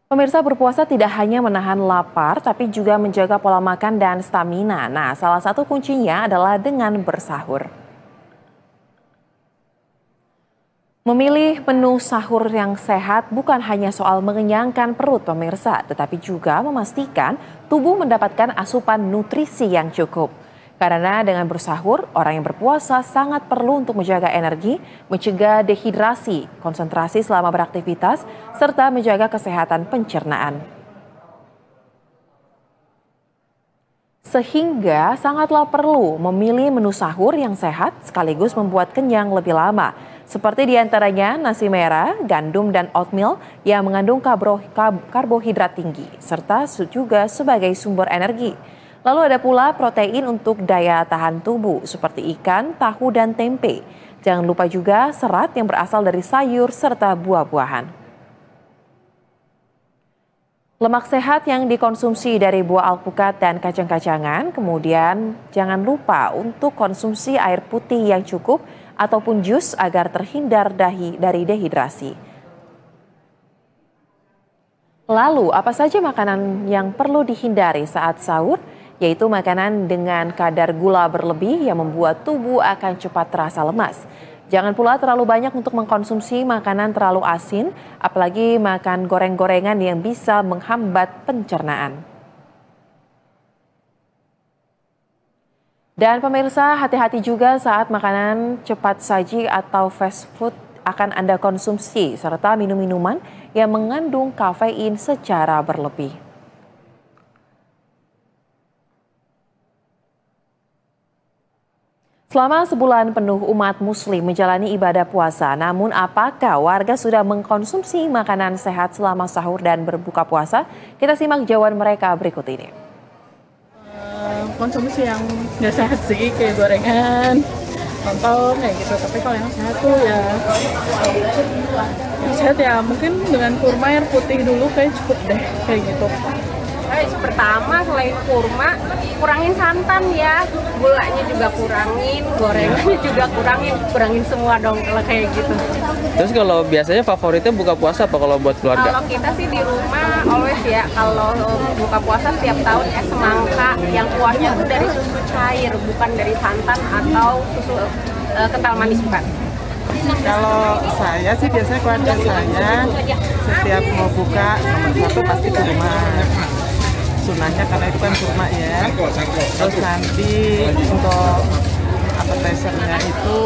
Pemirsa, berpuasa tidak hanya menahan lapar, tapi juga menjaga pola makan dan stamina. Nah, salah satu kuncinya adalah dengan bersahur. Memilih menu sahur yang sehat bukan hanya soal mengenyangkan perut pemirsa, tetapi juga memastikan tubuh mendapatkan asupan nutrisi yang cukup. Karena dengan bersahur, orang yang berpuasa sangat perlu untuk menjaga energi, mencegah dehidrasi, konsentrasi selama beraktivitas, serta menjaga kesehatan pencernaan. Sehingga sangatlah perlu memilih menu sahur yang sehat sekaligus membuat kenyang lebih lama. Seperti diantaranya nasi merah, gandum, dan oatmeal yang mengandung karbohidrat tinggi, serta juga sebagai sumber energi. Lalu ada pula protein untuk daya tahan tubuh seperti ikan, tahu, dan tempe. Jangan lupa juga serat yang berasal dari sayur serta buah-buahan. Lemak sehat yang dikonsumsi dari buah alpukat dan kacang-kacangan, kemudian jangan lupa untuk konsumsi air putih yang cukup ataupun jus agar terhindar dari dehidrasi. Lalu, apa saja makanan yang perlu dihindari saat sahur? Yaitu makanan dengan kadar gula berlebih yang membuat tubuh akan cepat terasa lemas. Jangan pula terlalu banyak untuk mengkonsumsi makanan terlalu asin, apalagi makan goreng-gorengan yang bisa menghambat pencernaan. Dan pemirsa, hati-hati juga saat makanan cepat saji atau fast food akan Anda konsumsi, serta minum minuman yang mengandung kafein secara berlebih. Selama sebulan penuh umat muslim menjalani ibadah puasa, namun apakah warga sudah mengkonsumsi makanan sehat selama sahur dan berbuka puasa? Kita simak jawaban mereka berikut ini. Konsumsi yang nggak sehat sih, kayak gorengan, lontong kayak gitu. Tapi kalau yang sehat tuh ya, yang sehat ya mungkin dengan kurma air putih dulu kayak cukup deh, kayak gitu. Pertama, selain kurma, kurangin santan ya, gulanya juga kurangin, gorengannya juga kurangin semua dong kalau kayak gitu. Terus kalau biasanya favoritnya buka puasa apa kalau buat keluarga? Kalau kita sih di rumah always ya, kalau buka puasa setiap tahun es semangka yang kuahnya tuh dari susu cair, bukan dari santan atau susu kental manis, bukan. Kalau saya sih biasanya keluarga saya setiap mau buka nomor satu pasti kurma. Sunahnya karena itu kan kurma ya. Terus nanti untuk appetizernya itu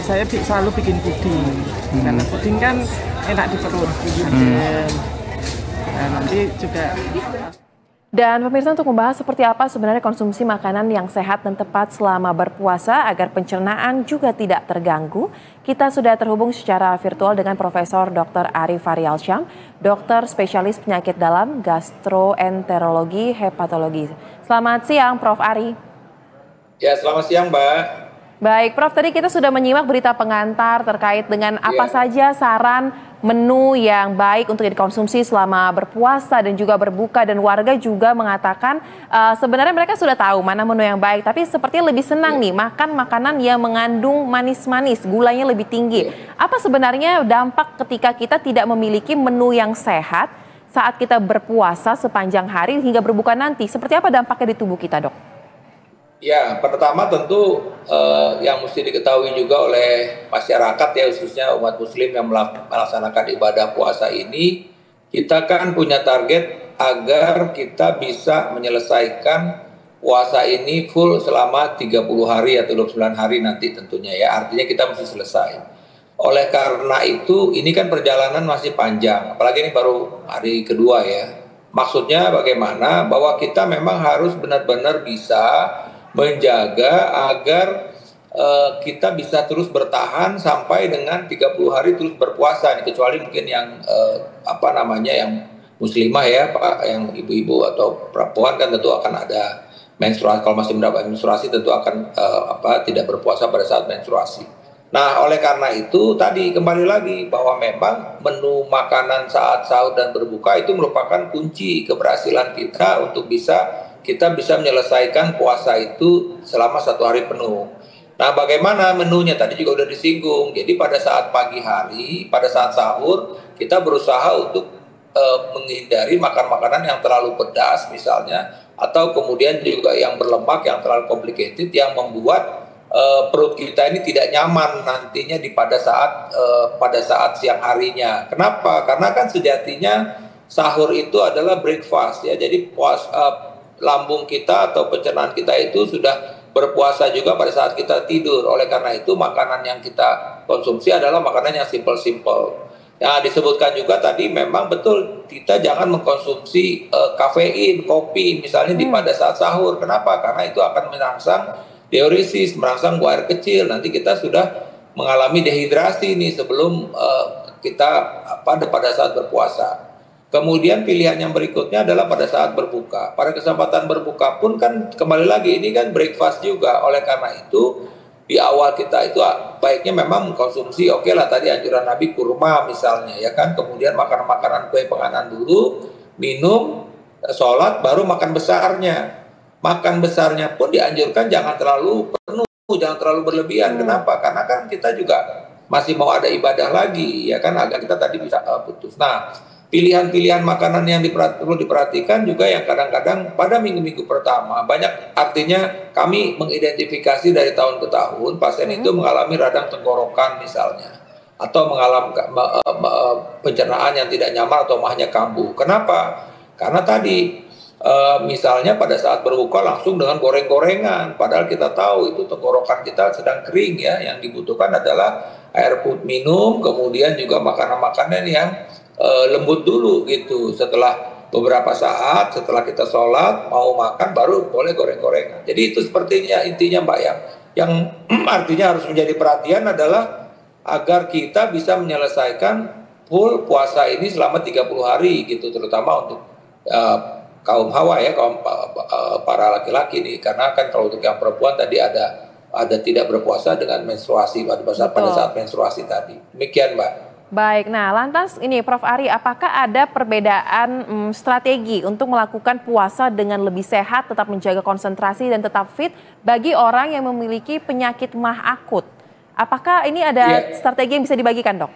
saya selalu bikin puding. Karena puding kan enak di perut. Nah, nanti juga. Dan pemirsa, untuk membahas seperti apa sebenarnya konsumsi makanan yang sehat dan tepat selama berpuasa agar pencernaan juga tidak terganggu, kita sudah terhubung secara virtual dengan Profesor Dr. Ari Faryalsyam, dokter spesialis penyakit dalam, gastroenterologi, hepatologi. Selamat siang, Prof. Ari. Ya, selamat siang, Mbak. Baik, Prof, tadi kita sudah menyimak berita pengantar terkait dengan apa saja saran menu yang baik untuk dikonsumsi selama berpuasa dan juga berbuka, dan warga juga mengatakan sebenarnya mereka sudah tahu mana menu yang baik, tapi sepertinya lebih senang nih makan makanan yang mengandung manis-manis, gulanya lebih tinggi. Apa sebenarnya dampak ketika kita tidak memiliki menu yang sehat saat kita berpuasa sepanjang hari hingga berbuka nanti? Seperti apa dampaknya di tubuh kita, Dok? Ya, pertama tentu yang mesti diketahui juga oleh masyarakat ya, khususnya umat muslim yang melaksanakan ibadah puasa ini, kita kan punya target agar kita bisa menyelesaikan puasa ini full selama 30 hari atau 29 hari nanti tentunya ya, artinya kita mesti selesai. Oleh karena itu, ini kan perjalanan masih panjang, apalagi ini baru hari kedua ya. Maksudnya bagaimana? Bahwa kita memang harus benar-benar bisa menjaga agar kita bisa terus bertahan sampai dengan 30 hari terus berpuasa, kecuali mungkin yang yang muslimah ya, Pak, yang ibu-ibu atau perempuan kan tentu akan ada menstruasi. Kalau masih mendapat menstruasi tentu akan tidak berpuasa pada saat menstruasi. Nah, oleh karena itu tadi kembali lagi bahwa memang menu makanan saat sahur dan berbuka itu merupakan kunci keberhasilan kita untuk kita bisa menyelesaikan puasa itu selama 1 hari penuh. Nah, bagaimana menunya? Tadi juga udah disinggung. Jadi pada saat pagi hari, pada saat sahur, kita berusaha untuk menghindari makan makanan yang terlalu pedas misalnya, atau kemudian juga yang berlemak yang terlalu complicated yang membuat perut kita ini tidak nyaman nantinya pada saat siang harinya. Kenapa? Karena kan sejatinya sahur itu adalah breakfast ya. Jadi lambung kita atau pencernaan kita itu sudah berpuasa juga pada saat kita tidur. Oleh karena itu makanan yang kita konsumsi adalah makanan yang simple-simple. Ya, disebutkan juga tadi memang betul kita jangan mengkonsumsi kafein, kopi misalnya pada saat sahur. Kenapa? Karena itu akan merangsang diuresis, merangsang buang air kecil. Nanti kita sudah mengalami dehidrasi nih sebelum kita pada saat berpuasa. Kemudian pilihan yang berikutnya adalah pada saat berbuka. Pada kesempatan berbuka pun kan kembali lagi ini kan breakfast juga. Oleh karena itu di awal kita itu baiknya memang mengkonsumsi lah tadi anjuran Nabi kurma misalnya ya kan. Kemudian makan makanan kue penganan dulu, minum, sholat, baru makan besarnya. Makan besarnya pun dianjurkan jangan terlalu penuh, jangan terlalu berlebihan. Kenapa? Karena kan kita juga masih mau ada ibadah lagi, ya kan, agar kita tadi bisa putus. Nah, pilihan-pilihan makanan yang perlu diperhatikan juga yang kadang-kadang pada minggu-minggu pertama, banyak artinya kami mengidentifikasi dari tahun ke tahun, pasien itu mengalami radang tenggorokan misalnya, atau mengalami pencernaan yang tidak nyaman atau mahnya kambuh. Kenapa? Karena tadi misalnya pada saat berbuka langsung dengan goreng-gorengan, padahal kita tahu itu tenggorokan kita sedang kering ya, yang dibutuhkan adalah air putih minum, kemudian juga makanan-makanan yang lembut dulu gitu. Setelah beberapa saat, setelah kita sholat mau makan baru boleh goreng-gorengan. Jadi itu sepertinya intinya Mbak yang artinya harus menjadi perhatian adalah agar kita bisa menyelesaikan full puasa ini selama 30 hari gitu, terutama untuk kaum hawa ya, kaum para laki-laki nih, karena kan kalau untuk yang perempuan tadi ada tidak berpuasa dengan menstruasi pada saat menstruasi tadi. Demikian Mbak. Baik, nah lantas ini Prof. Ari, apakah ada perbedaan strategi untuk melakukan puasa dengan lebih sehat, tetap menjaga konsentrasi dan tetap fit bagi orang yang memiliki penyakit mah akut? Apakah ini ada strategi yang bisa dibagikan, Dok?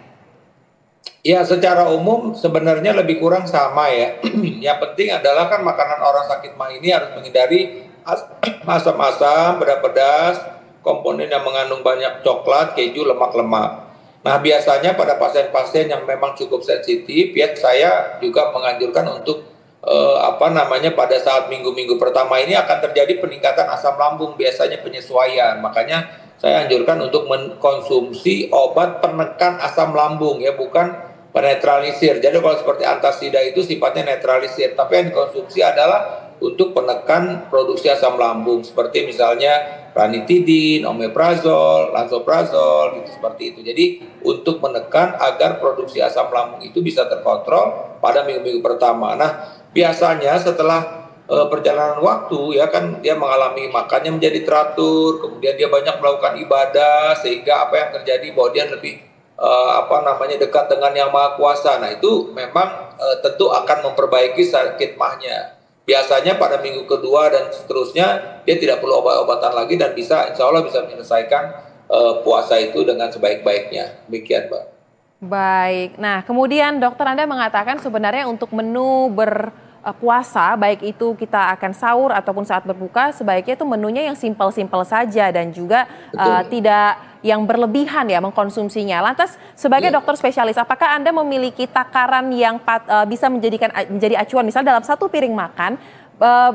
Ya, secara umum sebenarnya lebih kurang sama ya. Yang penting adalah kan makanan orang sakit mah ini harus menghindari asam-asam, pedas-pedas, komponen yang mengandung banyak coklat, keju, lemak-lemak. Nah, biasanya pada pasien-pasien yang memang cukup sensitif, ya saya juga menganjurkan untuk pada saat minggu-minggu pertama ini akan terjadi peningkatan asam lambung, biasanya penyesuaian. Makanya saya anjurkan untuk mengkonsumsi obat penekan asam lambung ya, bukan penetralisir. Jadi kalau seperti antasida itu sifatnya netralisir, tapi yang dikonsumsi adalah untuk penekan produksi asam lambung, seperti misalnya ranitidin, omeprazol, lansoprazol, gitu seperti itu. Jadi untuk menekan agar produksi asam lambung itu bisa terkontrol pada minggu-minggu pertama. Nah, biasanya setelah perjalanan waktu ya kan dia mengalami makannya menjadi teratur, kemudian dia banyak melakukan ibadah sehingga apa yang terjadi bahwa dia lebih dekat dengan Yang Maha Kuasa. Nah, itu memang tentu akan memperbaiki sakit mahnya. Biasanya pada minggu kedua dan seterusnya dia tidak perlu obat-obatan lagi dan insya Allah bisa menyelesaikan puasa itu dengan sebaik-baiknya. Demikian, Mbak. Baik, nah kemudian dokter Anda mengatakan sebenarnya untuk menu berpuasa, baik itu kita akan sahur ataupun saat berbuka, sebaiknya itu menunya yang simpel-simpel saja dan juga tidak yang berlebihan ya mengkonsumsinya. Lantas sebagai dokter spesialis, apakah Anda memiliki takaran yang bisa menjadi acuan, misalnya dalam satu piring makan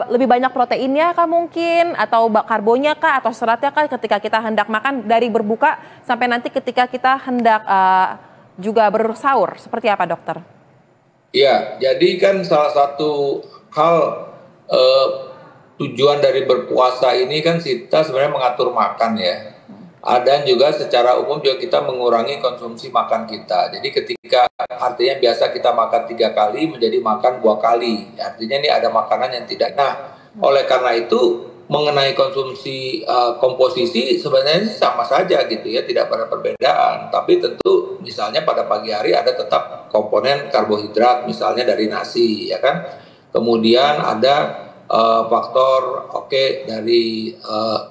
lebih banyak proteinnya kah mungkin, atau karbonya kah, atau seratnya kah ketika kita hendak makan dari berbuka sampai nanti ketika kita hendak juga bersahur, seperti apa dokter? Iya, jadi kan salah satu hal tujuan dari berpuasa ini kan kita sebenarnya mengatur makan ya. Dan juga secara umum juga kita mengurangi konsumsi makan kita. Jadi ketika artinya biasa kita makan 3 kali menjadi makan 2 kali. Artinya ini ada makanan yang tidak. Nah, oleh karena itu mengenai konsumsi komposisi sebenarnya sama saja gitu ya, tidak ada perbedaan. Tapi tentu misalnya pada pagi hari ada tetap komponen karbohidrat misalnya dari nasi ya kan. Kemudian ada faktor dari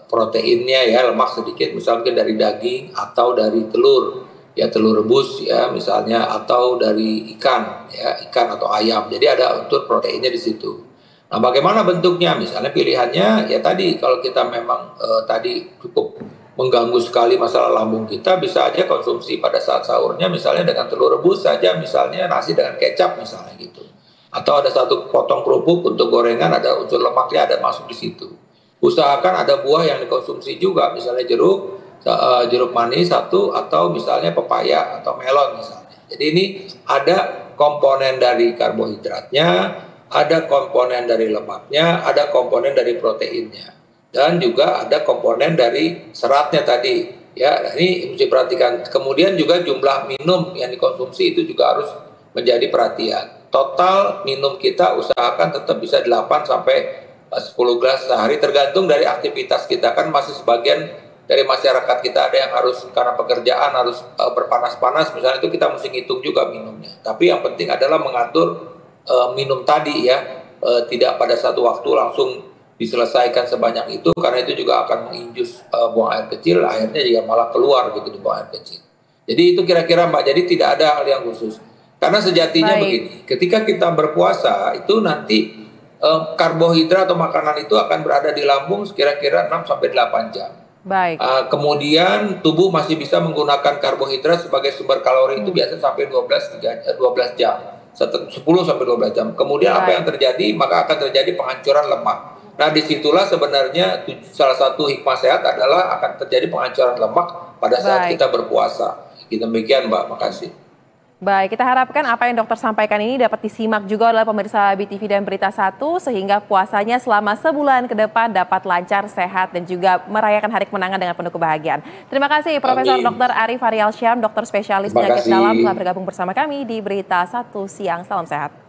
proteinnya ya, lemak sedikit misalnya dari daging atau dari telur. ya telur rebus ya misalnya, atau dari ikan ya, ikan atau ayam. Jadi ada unsur proteinnya di situ. Nah, bagaimana bentuknya? Misalnya pilihannya ya tadi, kalau kita memang tadi cukup mengganggu sekali masalah lambung kita, bisa aja konsumsi pada saat sahurnya misalnya dengan telur rebus saja, misalnya nasi dengan kecap misalnya gitu. Atau ada satu potong kerupuk untuk gorengan, ada unsur lemaknya ada masuk di situ. Usahakan ada buah yang dikonsumsi juga, misalnya jeruk manis satu, atau misalnya pepaya atau melon misalnya. Jadi ini ada komponen dari karbohidratnya, ada komponen dari lemaknya, ada komponen dari proteinnya, dan juga ada komponen dari seratnya tadi. Ya, ini mesti perhatikan. Kemudian juga jumlah minum yang dikonsumsi itu juga harus menjadi perhatian. Total minum kita usahakan tetap bisa 8 sampai 10 gelas sehari, tergantung dari aktivitas kita. Kan masih sebagian dari masyarakat kita ada yang harus karena pekerjaan harus berpanas-panas, misalnya, itu kita mesti ngitung juga minumnya. Tapi yang penting adalah mengatur minum tadi ya, tidak pada satu waktu langsung diselesaikan sebanyak itu, karena itu juga akan menginjus buang air kecil, akhirnya juga malah keluar gitu di buang air kecil. Jadi itu kira-kira Mbak, jadi tidak ada hal yang khusus. Karena sejatinya begini, ketika kita berpuasa itu nanti karbohidrat atau makanan itu akan berada di lambung kira-kira 6 sampai 8 jam. Baik. Kemudian tubuh masih bisa menggunakan karbohidrat sebagai sumber kalori itu biasa sampai 12 jam. 10 sampai 12 jam. Kemudian apa yang terjadi? Maka akan terjadi penghancuran lemak. Nah, disitulah sebenarnya salah satu hikmah sehat adalah akan terjadi penghancuran lemak pada saat kita berpuasa. Demikian Mbak, makasih. Baik, kita harapkan apa yang dokter sampaikan ini dapat disimak juga oleh pemirsa BTV dan Berita 1, sehingga puasanya selama sebulan ke depan dapat lancar, sehat, dan juga merayakan hari kemenangan dengan penuh kebahagiaan. Terima kasih Profesor Dr. Arif Aryaelsyam, dokter spesialis penyakit dalam, telah bergabung bersama kami di Berita 1 Siang. Salam sehat.